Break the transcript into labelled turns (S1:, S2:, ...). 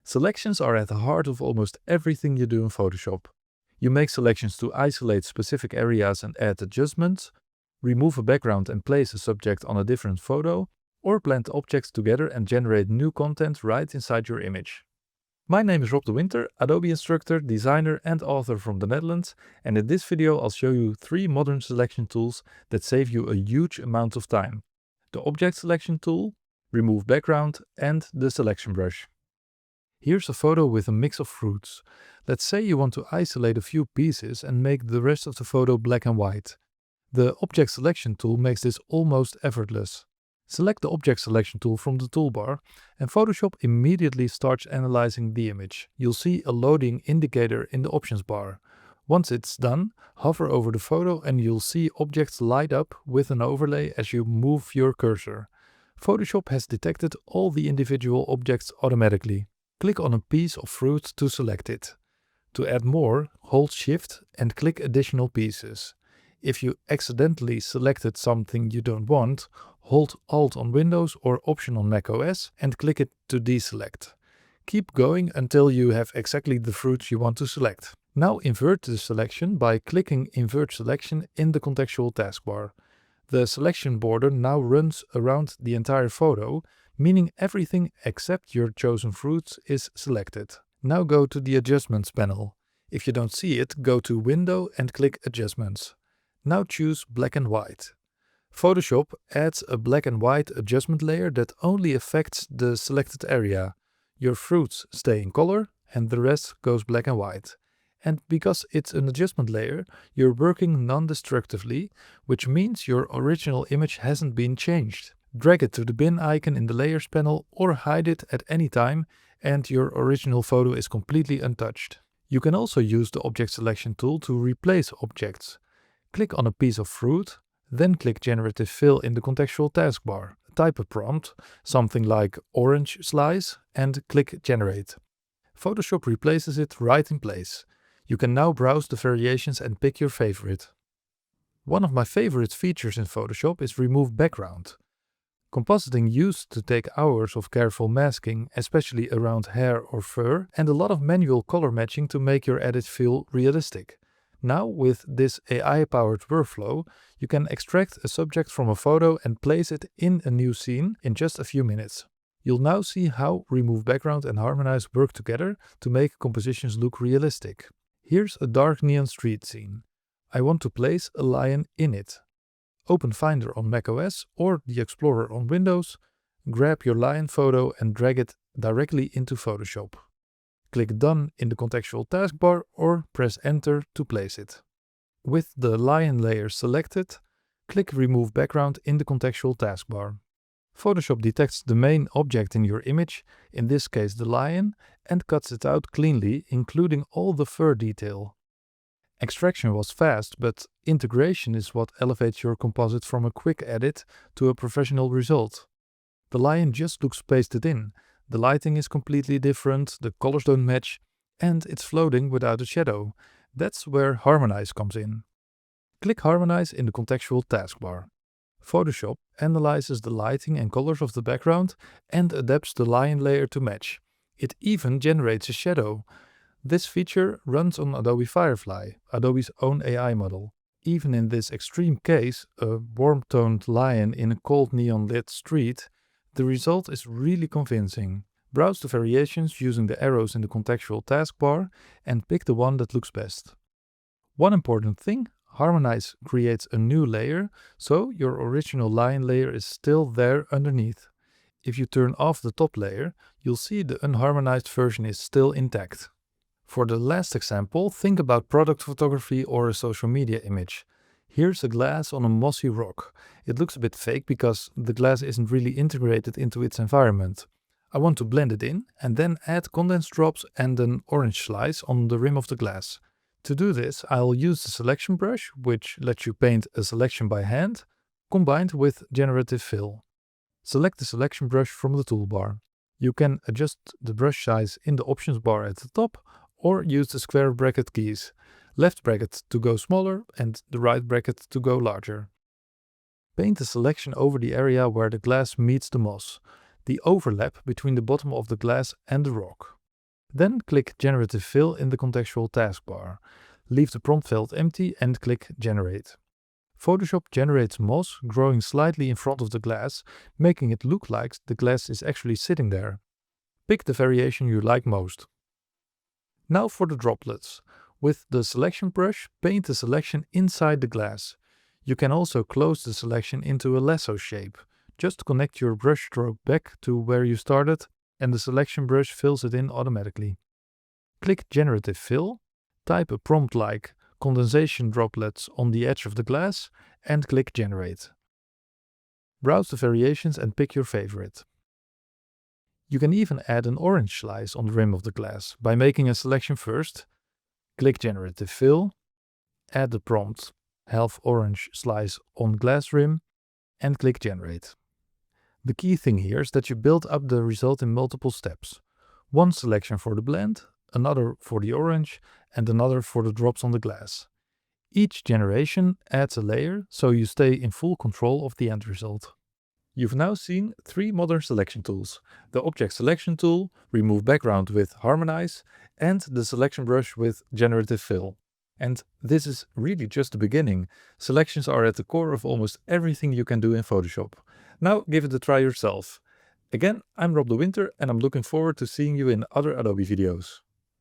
S1: Selections are at the heart of almost everything you do in Photoshop. You make selections to isolate specific areas and add adjustments, remove a background and place a subject on a different photo, or blend objects together and generate new content right inside your image. My name is Rob de Winter, Adobe instructor, designer and author from the Netherlands, and in this video I'll show you 3 modern selection tools that save you a huge amount of time. The Object Selection tool, Remove Background and the Selection Brush. Here's a photo with a mix of fruits. Let's say you want to isolate a few pieces and make the rest of the photo black and white. The Object Selection tool makes this almost effortless. Select the Object Selection tool from the toolbar and Photoshop immediately starts analyzing the image. You'll see a loading indicator in the options bar. Once it's done, hover over the photo and you'll see objects light up with an overlay as you move your cursor. Photoshop has detected all the individual objects automatically. Click on a piece of fruit to select it. To add more, hold Shift and click Additional Pieces. If you accidentally selected something you don't want, hold Alt on Windows or Option on macOS and click it to deselect. Keep going until you have exactly the fruits you want to select. Now invert the selection by clicking Invert Selection in the contextual taskbar. The selection border now runs around the entire photo, meaning everything except your chosen fruits is selected. Now go to the Adjustments panel. If you don't see it, go to Window and click Adjustments. Now choose Black and White. Photoshop adds a black and white adjustment layer that only affects the selected area. Your fruits stay in color and the rest goes black and white. And because it's an adjustment layer, you're working non-destructively, which means your original image hasn't been changed. Drag it to the bin icon in the Layers panel or hide it at any time and your original photo is completely untouched. You can also use the Object Selection tool to replace objects. Click on a piece of fruit, then click Generative Fill in the contextual taskbar. Type a prompt, something like orange slice, and click Generate. Photoshop replaces it right in place. You can now browse the variations and pick your favorite. One of my favorite features in Photoshop is Remove Background. Compositing used to take hours of careful masking, especially around hair or fur, and a lot of manual color matching to make your edit feel realistic. Now, with this AI-powered workflow, you can extract a subject from a photo and place it in a new scene in just a few minutes. You'll now see how Remove Background and Harmonize work together to make compositions look realistic. Here's a dark neon street scene. I want to place a lion in it. Open Finder on macOS or the Explorer on Windows, grab your lion photo and drag it directly into Photoshop. Click Done in the contextual taskbar or press Enter to place it. With the lion layer selected, click Remove Background in the contextual taskbar. Photoshop detects the main object in your image, in this case the lion, and cuts it out cleanly, including all the fur detail. Extraction was fast, but integration is what elevates your composite from a quick edit to a professional result. The lion just looks pasted in. The lighting is completely different, the colors don't match, and it's floating without a shadow. That's where Harmonize comes in. Click Harmonize in the contextual taskbar. Photoshop analyzes the lighting and colors of the background and adapts the lion layer to match. It even generates a shadow. This feature runs on Adobe Firefly, Adobe's own AI model. Even in this extreme case, a warm-toned lion in a cold neon-lit street, the result is really convincing. Browse the variations using the arrows in the contextual taskbar and pick the one that looks best. One important thing, Harmonize creates a new layer, so your original lion layer is still there underneath. If you turn off the top layer, you'll see the unharmonized version is still intact. For the last example, think about product photography or a social media image. Here's a glass on a mossy rock. It looks a bit fake because the glass isn't really integrated into its environment. I want to blend it in and then add condense drops and an orange slice on the rim of the glass. To do this, I'll use the selection brush, which lets you paint a selection by hand, combined with Generative Fill. Select the selection brush from the toolbar. You can adjust the brush size in the options bar at the top, or use the square bracket keys, left bracket to go smaller and the right bracket to go larger. Paint a selection over the area where the glass meets the moss, the overlap between the bottom of the glass and the rock. Then click Generative Fill in the contextual taskbar. Leave the prompt field empty and click Generate. Photoshop generates moss growing slightly in front of the glass, making it look like the glass is actually sitting there. Pick the variation you like most. Now for the droplets. With the selection brush, paint the selection inside the glass. You can also close the selection into a lasso shape. Just connect your brush stroke back to where you started and the selection brush fills it in automatically. Click Generative Fill, type a prompt like condensation droplets on the edge of the glass and click Generate. Browse the variations and pick your favorite. You can even add an orange slice on the rim of the glass by making a selection first. Click Generative Fill, add the prompt half orange slice on glass rim and click Generate. The key thing here is that you build up the result in multiple steps. One selection for the blend, another for the orange and another for the drops on the glass. Each generation adds a layer so you stay in full control of the end result. You've now seen 3 modern selection tools: the Object Selection tool, Remove Background with Harmonize, and the Selection Brush with Generative Fill. And this is really just the beginning. Selections are at the core of almost everything you can do in Photoshop. Now give it a try yourself. Again, I'm Rob de Winter and I'm looking forward to seeing you in other Adobe videos.